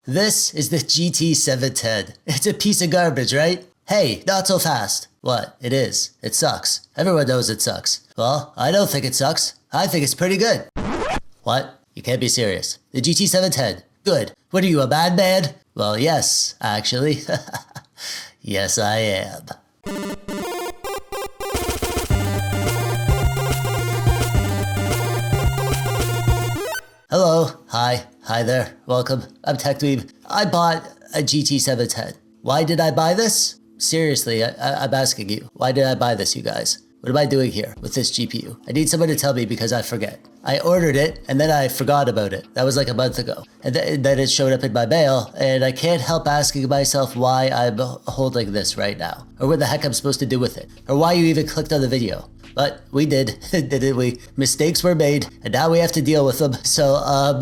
This is the GT 710. It's a piece of garbage, right? Hey, not so fast. What? It is. It sucks. Everyone knows it sucks. Well, I don't think it sucks. I think it's pretty good. What? You can't be serious. The GT 710. Good. What are you, a bad man? Well, yes, actually. Yes, I am. Hello. Hi there. Welcome. I'm TechDweeb. I bought a GT 710. Why did I buy this? Seriously, I'm asking you. Why did I buy this, you guys? What am I doing here with this GPU? I need someone to tell me because I forget. I ordered it and then I forgot about it. That was like a month ago. And then it showed up in my mail and I can't help asking myself why I'm holding this right now. Or what the heck I'm supposed to do with it. Or why you even clicked on the video. But we did, didn't we? Mistakes were made, and now we have to deal with them. So,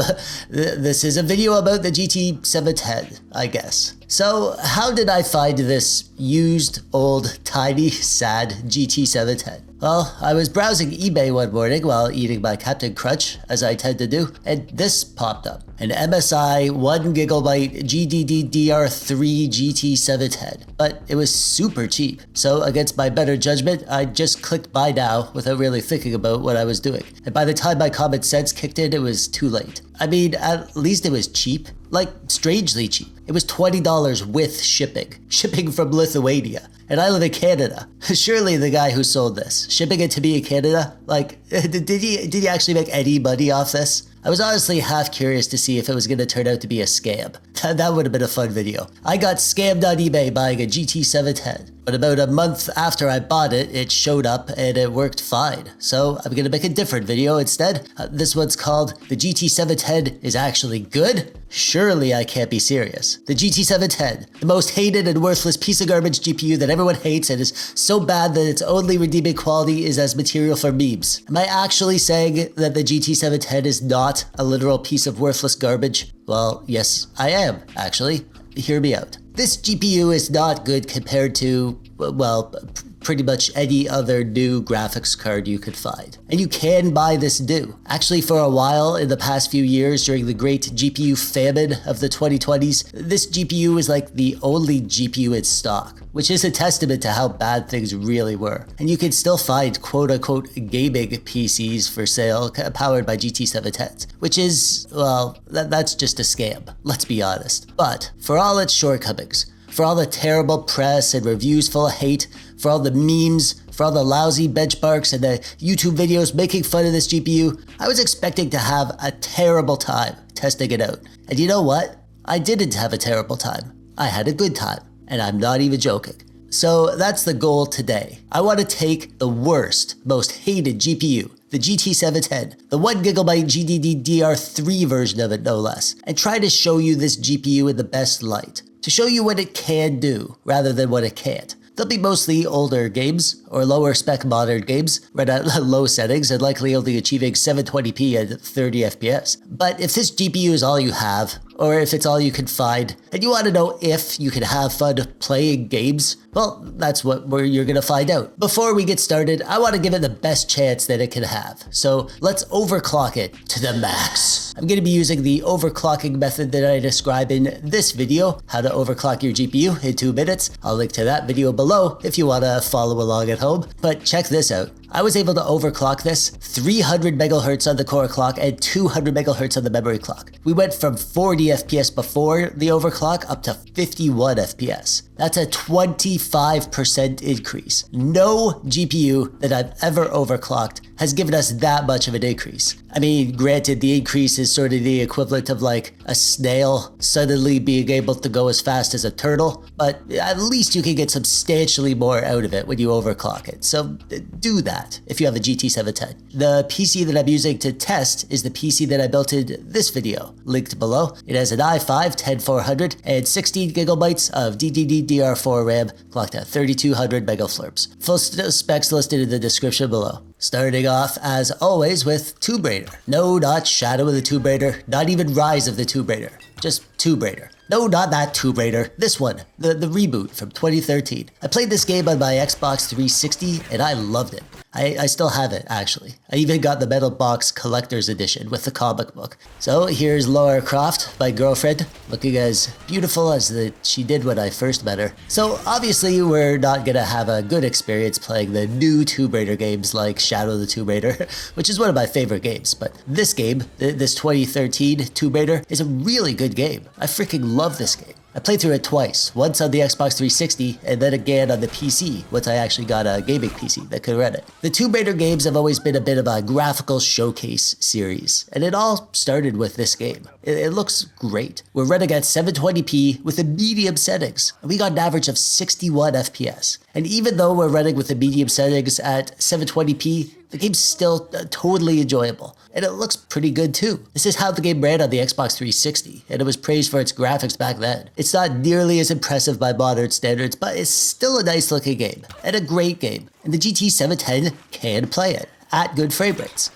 this is a video about the GT 710, I guess. So, how did I find this used, old, tiny, sad GT 710? Well, I was browsing eBay one morning while eating my Captain Crunch, as I tend to do, and this popped up. An MSI 1GB GDDR3 GT 710. But it was super cheap. So against my better judgment, I just clicked buy now without really thinking about what I was doing. And by the time my common sense kicked in, it was too late. I mean, at least it was cheap. Like, strangely cheap. It was $20 with shipping. Shipping from Lithuania. And I live in Canada. Surely the guy who sold this, shipping it to me in Canada, like, did he actually make any money off this? I was honestly half curious to see if it was going to turn out to be a scam. That would have been a fun video. I got scammed on eBay buying a GT 710. But about a month after I bought it, it showed up and it worked fine. So I'm going to make a different video instead. This one's called The GT 710 is Actually Good? Surely I can't be serious. The GT 710, the most hated and worthless piece of garbage GPU that everyone hates and is so bad that its only redeeming quality is as material for memes. Am I actually saying that the GT 710 is not a literal piece of worthless garbage? Well, yes, I am, actually. Hear me out. This GPU is not good compared to, well, pretty much any other new graphics card you could find. And you can buy this new. Actually, for a while in the past few years during the great GPU famine of the 2020s, this GPU was like the only GPU in stock, which is a testament to how bad things really were. And you can still find quote-unquote gaming PCs for sale powered by GT 710s, which is, well, that's just a scam, let's be honest. But for all its shortcomings, for all the terrible press and reviews full of hate, for all the memes, for all the lousy benchmarks and the YouTube videos making fun of this GPU, I was expecting to have a terrible time testing it out. And you know what? I didn't have a terrible time. I had a good time. And I'm not even joking. So that's the goal today. I want to take the worst, most hated GPU, the GT 710, the 1GB GDDR3 version of it no less, and try to show you this GPU in the best light. To show you what it can do, rather than what it can't. They'll be mostly older games, or lower spec modern games, run at low settings and likely only achieving 720p at 30 FPS. But if this GPU is all you have, or if it's all you can find, and you want to know if you can have fun playing games, well, that's where you're going to find out. Before we get started, I want to give it the best chance that it can have. So let's overclock it to the max. I'm going to be using the overclocking method that I describe in this video, how to overclock your GPU in 2 minutes. I'll link to that video below if you want to follow along at home. But check this out. I was able to overclock this 300 megahertz on the core clock and 200 megahertz on the memory clock. We went from 40 FPS before the overclock up to 51 FPS. That's a 25% increase. No GPU that I've ever overclocked has given us that much of an increase. I mean, granted, the increase is sort of the equivalent of like a snail suddenly being able to go as fast as a turtle, but at least you can get substantially more out of it when you overclock it. So do that if you have a GT 710. The PC that I'm using to test is the PC that I built in this video, linked below. It has an i5-10400 and 16 gigabytes of DDR4 RAM clocked at 3200 megaflops. Full specs listed in the description below. Starting off, as always, with Tomb Raider. No, not Shadow of the Tomb Raider, not even Rise of the Tomb Raider. Just Tomb Raider. No, not that Tomb Raider. This one, the reboot from 2013. I played this game on my Xbox 360 and I loved it. I still have it, actually. I even got the Metal Box Collector's Edition with the comic book. So here's Lara Croft, my girlfriend, looking as beautiful as she did when I first met her. So obviously we're not gonna have a good experience playing the new Tomb Raider games like Shadow of the Tomb Raider, which is one of my favorite games. But this game, this 2013 Tomb Raider, is a really good game. I freaking love this game. I played through it twice, once on the Xbox 360 and then again on the PC, once I actually got a gaming PC that could run it. The Tomb Raider games have always been a bit of a graphical showcase series, and it all started with this game. It looks great. We're running at 720p with the medium settings, and we got an average of 61 FPS. And even though we're running with the medium settings at 720p, the game's still totally enjoyable, and it looks pretty good too. This is how the game ran on the Xbox 360, and it was praised for its graphics back then. It's not nearly as impressive by modern standards, but it's still a nice looking game, and a great game, and the GT 710 can play it at good frame rates.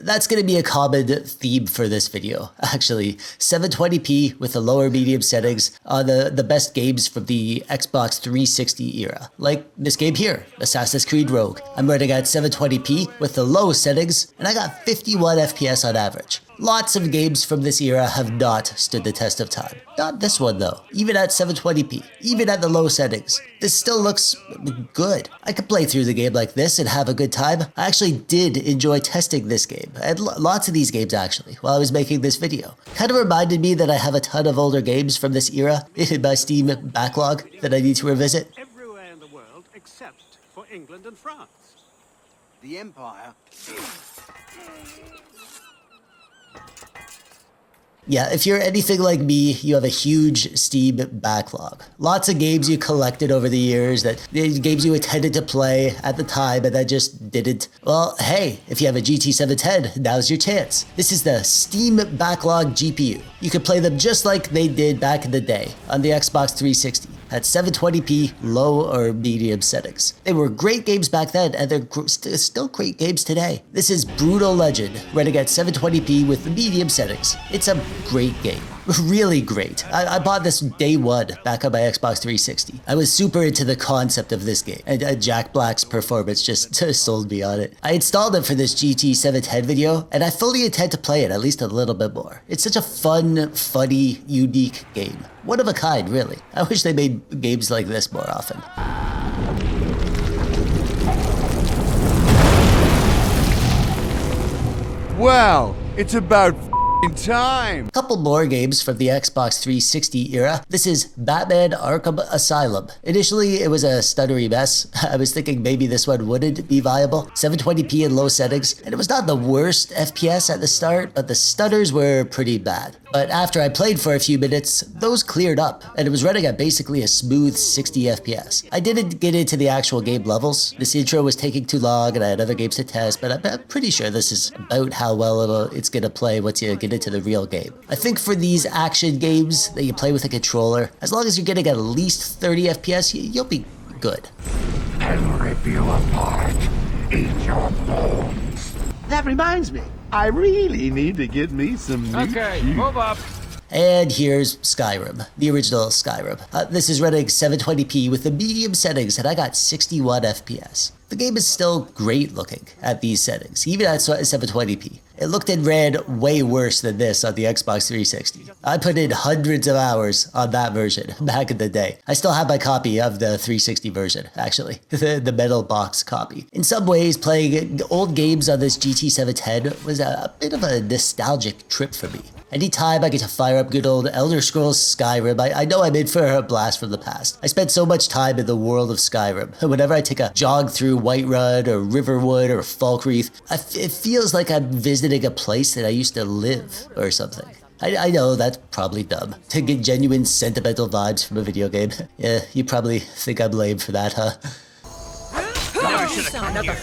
That's going to be a common theme for this video, actually. 720p with the lower medium settings on the best games from the Xbox 360 era. Like this game here, Assassin's Creed Rogue. I'm running at 720p with the low settings, and I got 51 FPS on average. Lots of games from this era have not stood the test of time. Not this one though, even at 720p, even at the low settings. This still looks good. I could play through the game like this and have a good time. I actually did enjoy testing this game, and lots of these games actually, while I was making this video. Kind of reminded me that I have a ton of older games from this era in my Steam backlog that I need to revisit. Everywhere in the world except for England and France. The Empire. Yeah, if you're anything like me, you have a huge Steam backlog. Lots of games you collected over the years, games you intended to play at the time and that just didn't. Well, hey, if you have a GT 710, now's your chance. This is the Steam Backlog GPU. You can play them just like they did back in the day on the Xbox 360 at 720p low or medium settings. They were great games back then, and they're still great games today. This is Brutal Legend, running at 720p with the medium settings. It's a great game. Really great. I bought this day one back on my Xbox 360. I was super into the concept of this game, and Jack Black's performance just sold me on it. I installed it for this GT 710 video, and I fully intend to play it at least a little bit more. It's such a fun, funny, unique game. One of a kind, really. I wish they made games like this more often. Well, it's about time. Couple more games from the Xbox 360 era. This is Batman Arkham Asylum. Initially, it was a stuttery mess. I was thinking maybe this one wouldn't be viable. 720p in low settings, and it was not the worst FPS at the start, but the stutters were pretty bad. But after I played for a few minutes, those cleared up, and it was running at basically a smooth 60 FPS. I didn't get into the actual game levels. This intro was taking too long, and I had other games to test, but I'm pretty sure this is about how well it's gonna play once you get into the real game. I think for these action games that you play with a controller, as long as you're getting at least 30 FPS, you'll be good. I'll rip you apart. Eat your bones. That reminds me, I really need to get me some new Okay, shoes. move up. And here's Skyrim, the original Skyrim. This is running 720p with the medium settings, and I got 61 FPS. The game is still great looking at these settings, even at 720p. It looked and ran way worse than this on the Xbox 360. I put in hundreds of hours on that version back in the day. I still have my copy of the 360 version, actually, the metal box copy. In some ways, playing old games on this GT 710 was a bit of a nostalgic trip for me. Anytime I get to fire up good old Elder Scrolls Skyrim, I know I'm in for a blast from the past. I spent so much time in the world of Skyrim. Whenever I take a jog through Whiterun or Riverwood or Falkreath, it feels like I'm visiting a place that I used to live or something. I know that's probably dumb, to get genuine sentimental vibes from a video game. Yeah, you probably think I'm lame for that, huh? Never should have come here.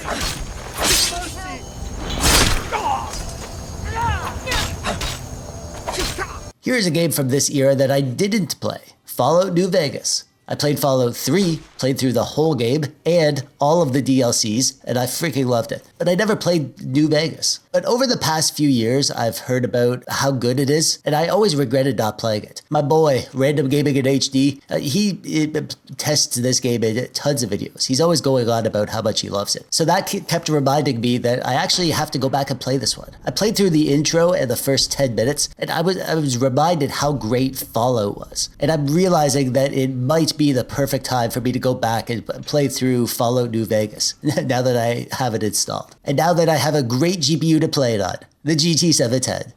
Here's a game from this era that I didn't play, Fallout New Vegas. I played Fallout 3, played through the whole game and all of the DLCs, and I freaking loved it. But I never played New Vegas. But over the past few years, I've heard about how good it is, and I always regretted not playing it. My boy, Random Gaming in HD, he tests this game in tons of videos. He's always going on about how much he loves it. So that kept reminding me that I actually have to go back and play this one. I played through the intro and the first 10 minutes, and I was reminded how great Fallout was. And I'm realizing that it might be the perfect time for me to go back and play through Fallout New Vegas, now that I have it installed. And now that I have a great GPU to play it on, the GT 710.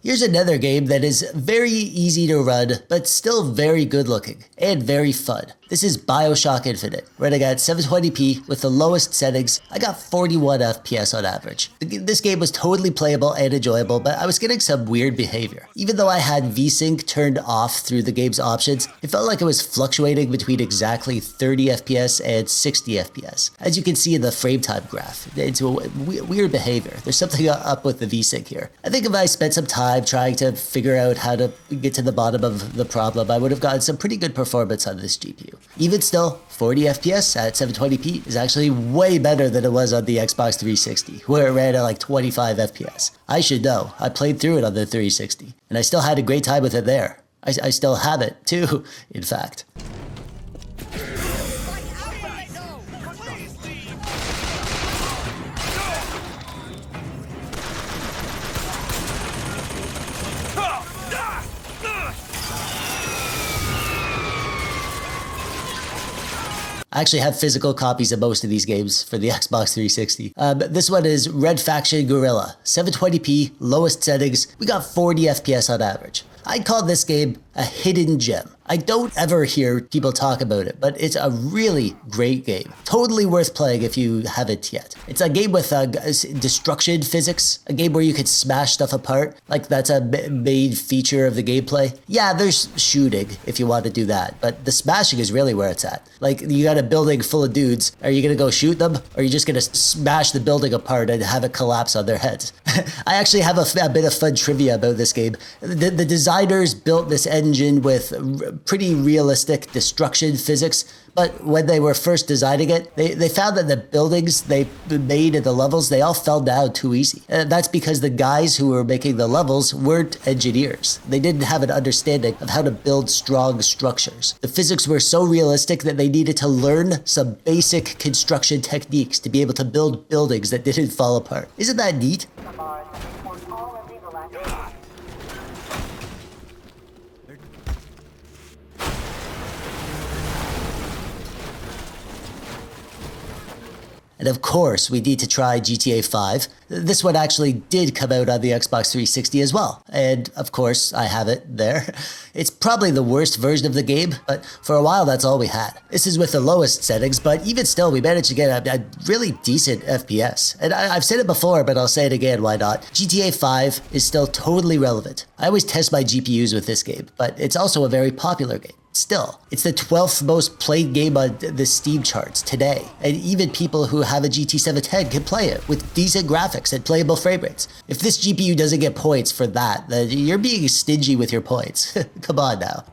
Here's another game that is very easy to run, but still very good looking and very fun. This is Bioshock Infinite, running at 720p with the lowest settings. I got 41 FPS on average. This game was totally playable and enjoyable, but I was getting some weird behavior. Even though I had VSync turned off through the game's options, it felt like it was fluctuating between exactly 30 FPS and 60 FPS. As you can see in the frame time graph, it's a weird behavior. There's something up with the VSync here. I think if I spent some time trying to figure out how to get to the bottom of the problem, I would have gotten some pretty good performance on this GPU. Even still, 40 FPS at 720p is actually way better than it was on the Xbox 360, where it ran at like 25 FPS. I should know, I played through it on the 360, and I still had a great time with it there. I still have it too, in fact. I actually have physical copies of most of these games for the Xbox 360. This one is Faction Guerilla, 720p, lowest settings. We got 40 FPS on average. I'd call this game a hidden gem. I don't ever hear people talk about it, but it's a really great game. Totally worth playing if you haven't yet. It's a game with destruction physics, a game where you could smash stuff apart. Like, that's a main feature of the gameplay. Yeah, there's shooting if you want to do that, but the smashing is really where it's at. Like, you got a building full of dudes. Are you gonna go shoot them? Or are you just gonna smash the building apart and have it collapse on their heads? I actually have a bit of fun trivia about this game. The designers built this engine with pretty realistic destruction physics, but when they were first designing it, they found that the buildings they made and the levels, they all fell down too easy. And that's because the guys who were making the levels weren't engineers. They didn't have an understanding of how to build strong structures. The physics were so realistic that they needed to learn some basic construction techniques to be able to build buildings that didn't fall apart. Isn't that neat? And of course, we need to try GTA 5. This one actually did come out on the Xbox 360 as well. And of course, I have it there. It's probably the worst version of the game, but for a while, that's all we had. This is with the lowest settings, but even still, we managed to get a really decent FPS. And I've said it before, but I'll say it again, why not? GTA 5 is still totally relevant. I always test my GPUs with this game, but it's also a very popular game. Still, it's the 12th most played game on the Steam charts today, and even people who have a GT 710 can play it with decent graphics and playable frame rates. If this GPU doesn't get points for that, then you're being stingy with your points. Come on now.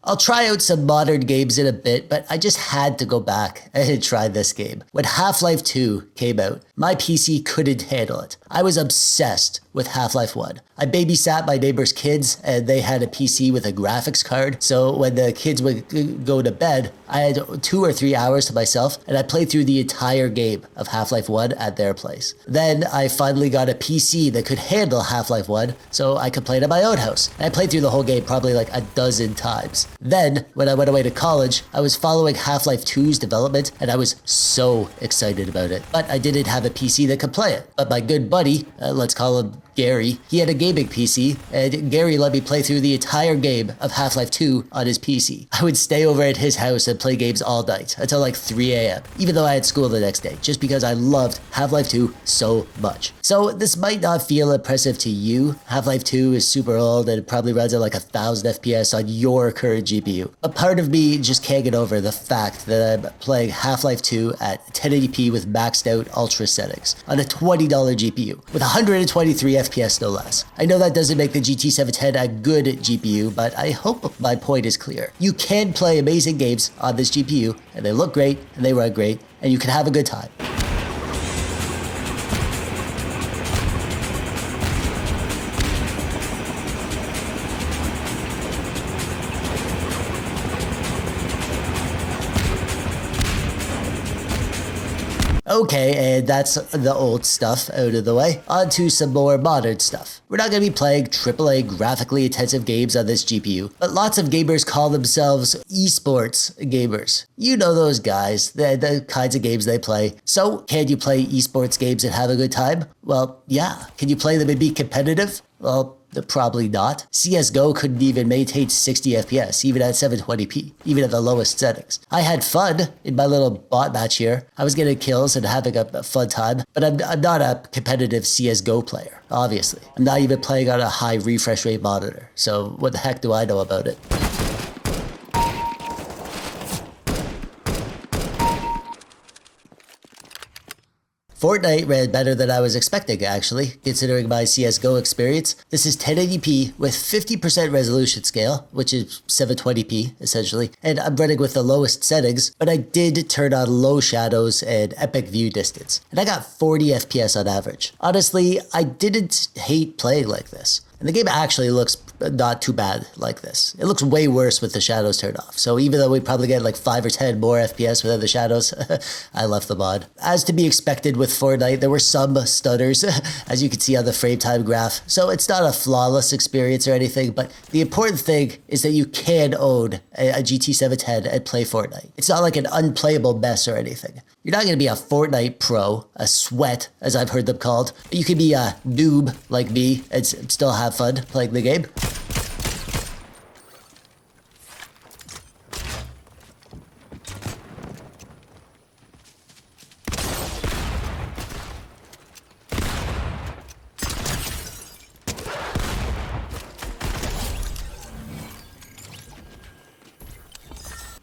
I'll try out some modern games in a bit, but I just had to go back and try this game. When Half-Life 2 came out, my PC couldn't handle it. I was obsessed with Half-Life 1. I babysat my neighbor's kids, and they had a PC with a graphics card, so when the kids would go to bed, I had 2 or 3 hours to myself, and I played through the entire game of Half-Life 1 at their place. Then I finally got a PC that could handle Half-Life 1, so I could play it at my own house. And I played through the whole game probably like a dozen times. Then, when I went away to college, I was following Half-Life 2's development, and I was so excited about it. But I didn't have a PC that could play it. But my good buddy, let's call him Gary. He had a gaming PC, and Gary let me play through the entire game of Half-Life 2 on his PC. I would stay over at his house and play games all night until like 3 a.m., even though I had school the next day, just because I loved Half-Life 2 so much. So this might not feel impressive to you. Half-Life 2 is super old and it probably runs at like 1,000 FPS on your current GPU. But part of me just can't get over the fact that I'm playing Half-Life 2 at 1080p with maxed out ultra settings on a $20 GPU with 123 FPS no less. I know that doesn't make the GT 710 a good GPU, but I hope my point is clear. You can play amazing games on this GPU and they look great and they run great and you can have a good time. Okay, and that's the old stuff out of the way. On to some more modern stuff. We're not going to be playing AAA graphically intensive games on this GPU, but lots of gamers call themselves esports gamers. You know those guys, the kinds of games they play. So, can you play esports games and have a good time? Well, yeah. Can you play them and be competitive? Well, probably not. CSGO couldn't even maintain 60 FPS, even at 720p, even at the lowest settings. I had fun in my little bot match here. I was getting kills and having a fun time, but I'm not a competitive CSGO player, obviously. I'm not even playing on a high refresh rate monitor, so what the heck do I know about it? Fortnite ran better than I was expecting, actually, considering my CSGO experience. This is 1080p with 50% resolution scale, which is 720p, essentially, and I'm running with the lowest settings, but I did turn on low shadows and epic view distance, and I got 40 FPS on average. Honestly, I didn't hate playing like this. And the game actually looks not too bad like this. It looks way worse with the shadows turned off. So even though we probably get like 5 or 10 more FPS without the shadows, I left the mod. As to be expected with Fortnite, there were some stutters, as you can see on the frame time graph. So it's not a flawless experience or anything, but the important thing is that you can own a GT 710 and play Fortnite. It's not like an unplayable mess or anything. You're not going to be a Fortnite pro, a sweat, as I've heard them called. You could be a noob like me and still have fun playing the game.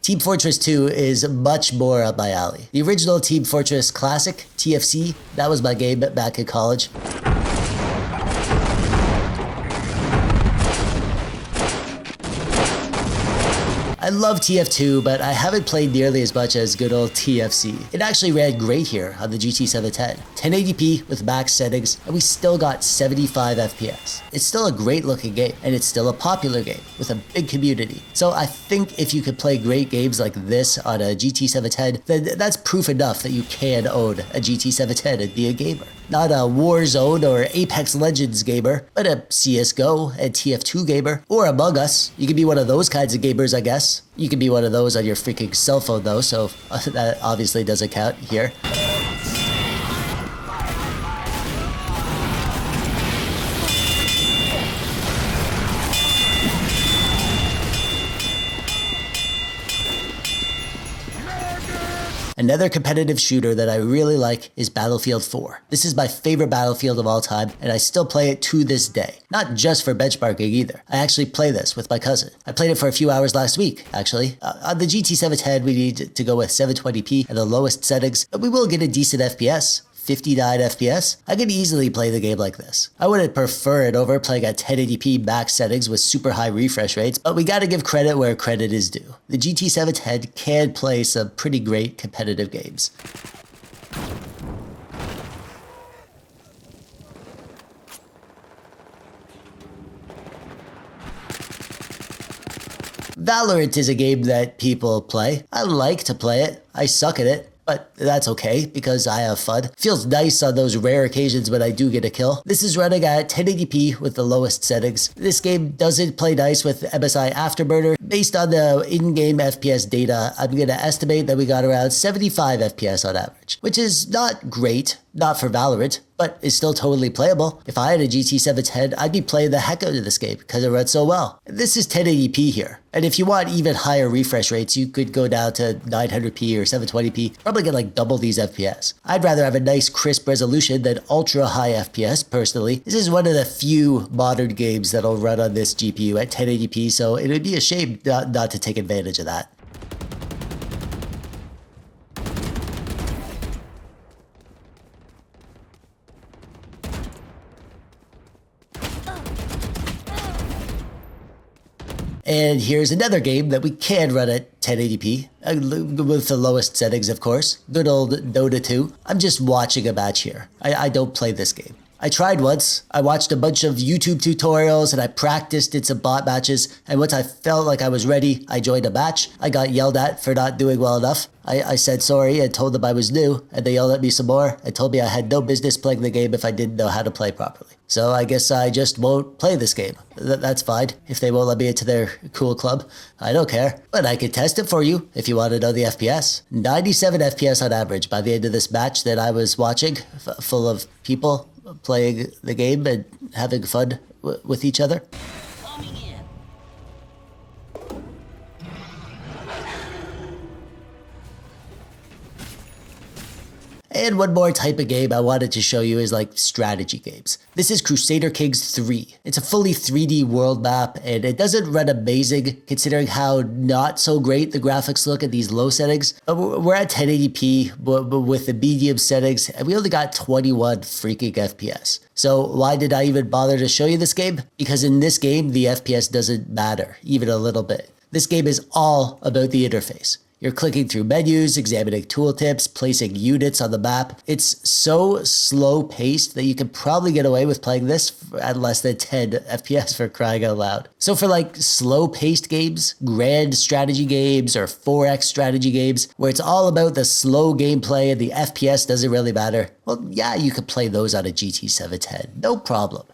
Team Fortress 2 is much more up my alley. The original Team Fortress Classic, TFC, that was my game back in college. I love TF2, but I haven't played nearly as much as good old TFC. It actually ran great here on the GT 710. 1080p with max settings, and we still got 75 FPS. It's still a great looking game, and it's still a popular game with a big community. So I think if you could play great games like this on a GT 710, then that's proof enough that you can own a GT 710 and be a gamer. Not a Warzone or Apex Legends gamer, but a CSGO and TF2 gamer, or Among Us. You could be one of those kinds of gamers, I guess. You could be one of those on your freaking cell phone though, so that obviously doesn't count here. Another competitive shooter that I really like is Battlefield 4. This is my favorite Battlefield of all time, and I still play it to this day. Not just for benchmarking either. I actually play this with my cousin. I played it for a few hours last week, actually. On the GT 710, we need to go with 720p and the lowest settings, but we will get a decent FPS. 59 FPS, I could easily play the game like this. I wouldn't prefer it over playing at 1080p max settings with super high refresh rates, but we gotta give credit where credit is due. The GT 710 can play some pretty great competitive games. Valorant is a game that people play. I like to play it. I suck at it. But that's okay, because I have fun. Feels nice on those rare occasions when I do get a kill. This is running at 1080p with the lowest settings. This game doesn't play nice with MSI Afterburner. Based on the in-game FPS data, I'm gonna estimate that we got around 75 FPS on average, which is not great, Not for Valorant, but it's still totally playable. If I had a GT 710, I'd be playing the heck out of this game because it runs so well. This is 1080p here. And if you want even higher refresh rates, you could go down to 900p or 720p, probably get like double these FPS. I'd rather have a nice crisp resolution than ultra high FPS personally. This is one of the few modern games that'll run on this GPU at 1080p, so it would be a shame not to take advantage of that. And here's another game that we can run at 1080p, with the lowest settings, of course. Good old Dota 2. I'm just watching a match here. I don't play this game. I tried once. I watched a bunch of YouTube tutorials and I practiced in some bot matches. And once I felt like I was ready, I joined a match. I got yelled at for not doing well enough. I said sorry and told them I was new, and they yelled at me some more and told me I had no business playing the game if I didn't know how to play properly. So I guess I just won't play this game. That's fine. If they won't let me into their cool club, I don't care. But I could test it for you if you want to know the FPS. 97 FPS on average by the end of this match that I was watching, full of people playing the game and having fun with each other. And one more type of game I wanted to show you is like strategy games. This is Crusader Kings 3. It's a fully 3D world map, and it doesn't run amazing considering how not so great the graphics look at these low settings. We're at 1080p with the medium settings, and we only got 21 freaking FPS. So why did I even bother to show you this game? Because in this game, the FPS doesn't matter, even a little bit. This game is all about the interface. You're clicking through menus, examining tooltips, placing units on the map. It's so slow paced that you can probably get away with playing this at less than 10 FPS for crying out loud. So for like slow paced games, grand strategy games, or 4X strategy games, where it's all about the slow gameplay and the FPS doesn't really matter, well, yeah, you could play those on a GT 710, no problem.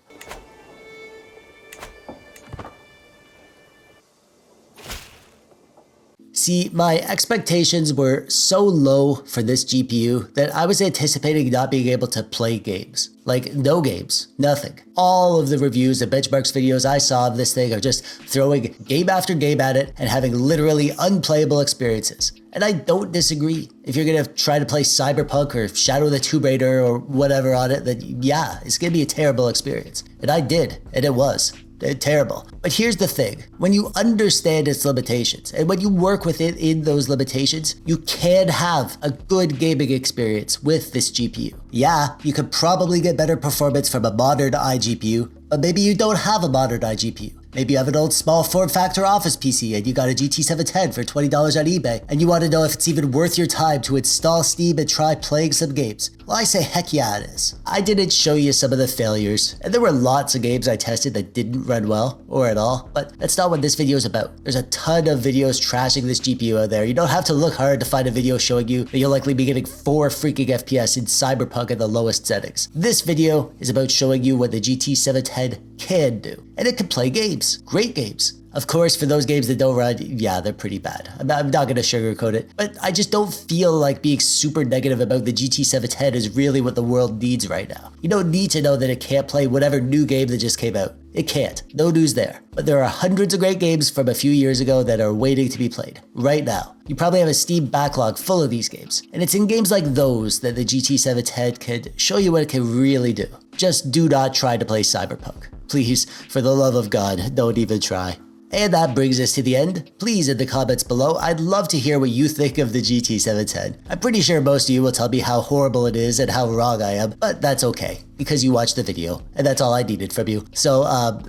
See, my expectations were so low for this GPU that I was anticipating not being able to play games. Like, no games, nothing. All of the reviews and benchmarks videos I saw of this thing are just throwing game after game at it and having literally unplayable experiences. And I don't disagree. If you're gonna try to play Cyberpunk or Shadow of the Tomb Raider or whatever on it, then yeah, it's gonna be a terrible experience. And I did, and it was. Terrible. But here's the thing. When you understand its limitations and when you work with it in those limitations, you can have a good gaming experience with this GPU. Yeah, you could probably get better performance from a modern iGPU, but maybe you don't have a modern iGPU. Maybe you have an old small form factor office PC and you got a GT 710 for $20 on eBay and you want to know if it's even worth your time to install Steam and try playing some games. Well, I say heck yeah it is. I didn't show you some of the failures, and there were lots of games I tested that didn't run well or at all, but that's not what this video is about. There's a ton of videos trashing this GPU out there. You don't have to look hard to find a video showing you that you'll likely be getting 4 freaking FPS in Cyberpunk at the lowest settings. This video is about showing you what the GT 710 can do, and it can play games. Great games. Of course, for those games that don't run, yeah, they're pretty bad. I'm not going to sugarcoat it, but I just don't feel like being super negative about the GT 710 is really what the world needs right now. You don't need to know that it can't play whatever new game that just came out. It can't. No news there. But there are hundreds of great games from a few years ago that are waiting to be played right now. You probably have a Steam backlog full of these games. And it's in games like those that the GT 710 could show you what it can really do. Just do not try to play Cyberpunk. Please, for the love of God, don't even try. And that brings us to the end. Please, in the comments below, I'd love to hear what you think of the GT 710. I'm pretty sure most of you will tell me how horrible it is and how wrong I am, but that's okay, because you watched the video, and that's all I needed from you. So,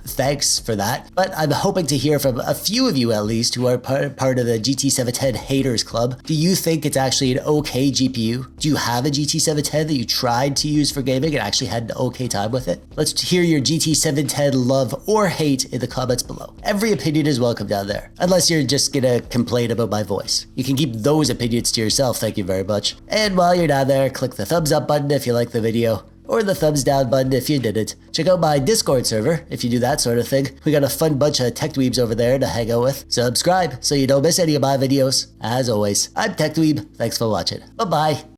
thanks for that. But I'm hoping to hear from a few of you at least who are part of the GT 710 haters club. Do you think it's actually an okay GPU? Do you have a GT 710 that you tried to use for gaming and actually had an okay time with it? Let's hear your GT 710 love or hate in the comments below. Every opinion is welcome down there, unless you're just gonna complain about my voice. You can keep those opinions to yourself, thank you very much. And while you're down there, click the thumbs up button if you like the video, or the thumbs down button if you didn't. Check out my Discord server if you do that sort of thing. We got a fun bunch of TechDweebs over there to hang out with. Subscribe so you don't miss any of my videos. As always, I'm TechDweeb. Thanks for watching. Bye-bye.